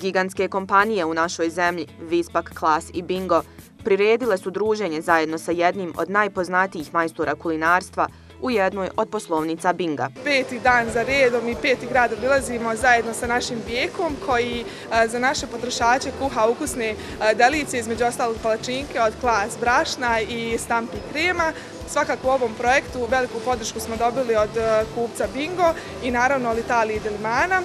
Gigantske kompanije u našoj zemlji, Vispak, Klas i Bingo, priredile su druženje zajedno sa jednim od najpoznatijih majstora kulinarstva u jednoj od poslovnica Binga. 5. dan za redom i 5. grad obilazimo zajedno sa našim Bijekom koji za naše potrošače kuha ukusne delicije, između ostalog palačinke od Klas brašna i Stampi krema. Svakako u ovom projektu veliku podršku smo dobili od kupca Bingo i naravno od Italije i Delimana.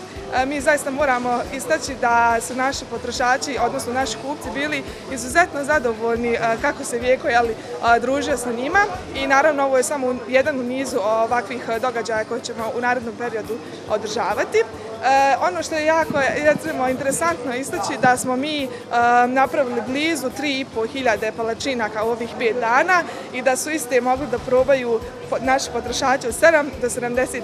Mi zaista moramo istaći da su naši potrošači, odnosno naši kupci, bili izuzetno zadovoljni kako se Vijeko družio sa njima i naravno ovo je samo jedan u nizu ovakvih događaja koje ćemo u narednom periodu održavati. Ono što je jako interesantno istaći da smo mi napravili blizu 3.500 palačinaka u ovih 5 dana i da su iste mogli da probaju naši potrošači od 7 do 77,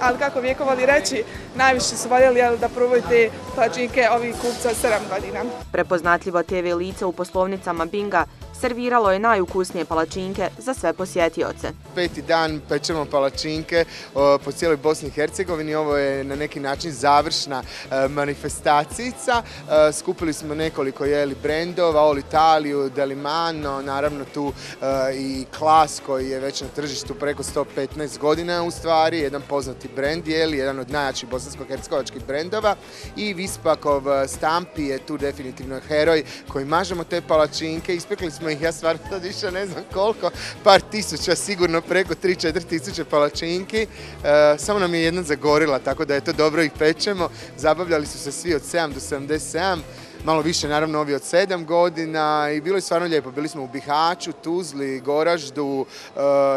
ali kako Vijeko voli reći, najviše su voljeli da probaju te palačinke ovih kupca od 7 godina. Prepoznatljivo TV lice u poslovnicama Binga serviralo je najukusnije palačinke za sve posjetioce. 5. dan pečemo palačinke po cijeloj Bosni i Hercegovini. Ovo je na neki način završna manifestacija. Skupili smo nekoliko brendova, All Italiju, Delimano, naravno tu i Klas koji je već na tržištu preko 115 godina u stvari, jedan poznati brend, jedan od najjačih bosansko-hercegovačkih brendova, i Vispakov Stampi je tu definitivno heroj koji mažemo te palačinke. Ispekli smo ih, ja stvarno sad više ne znam koliko, par tisuća, sigurno preko 3-4 tisuće palačinki. Samo nam je jedna zagorila, tako da je to dobro, ih pečemo. Zabavljali su se svi od 7 do 77, malo više naravno ovi od 7 godina i bilo je stvarno lijepo. Bili smo u Bihaću, Tuzli, Goraždu,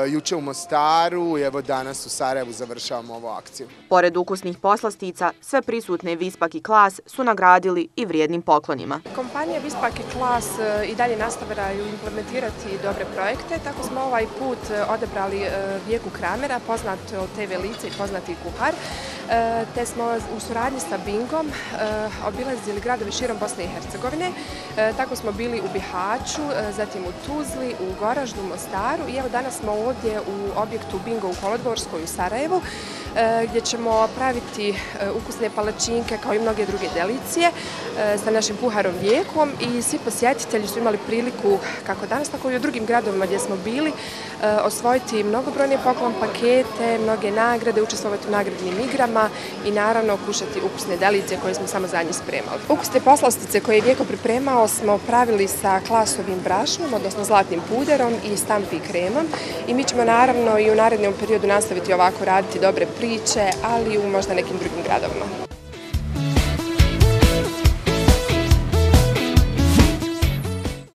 juče u Mostaru i evo danas u Sarajevu završavamo ovu akciju. Pored ukusnih poslastica, sve prisutne Vispak i Klas su nagradili i vrijednim poklonima. Kompanija Vispak i Klas i dalje nastavljaju implementirati dobre projekte, tako smo ovaj put odabrali Vijeku Kramera, poznato TV lice i poznati kuhar, te smo u suradnji sa Bingom obilazili gradove širom Bosne i Hercegovine. Tako smo bili u Bihaću, zatim u Tuzli, u Goraždu, Mostaru i evo danas smo ovdje u objektu Bingo u Kolodvorskoj u Sarajevu, gdje ćemo praviti ukusne palačinke kao i mnoge druge delicije sa našim kuharom Vijekom i svi posjetitelji su imali priliku, kako danas, tako i u drugim gradovima gdje smo bili, osvojiti mnogobrojne poklon pakete, mnoge nagrade, učestvovati u nagradnim igrama i naravno kušati ukusne delicije koje smo samo za njih spremali. Ukusne poslastice koje je Vijeko pripremao smo pravili sa Klasovim brašnom, odnosno zlatnim puderom i Stampi kremom i mi ćemo naravno i u narednom periodu nastaviti ovako raditi dobre priče, ali i u možda nekim drugim gradovima.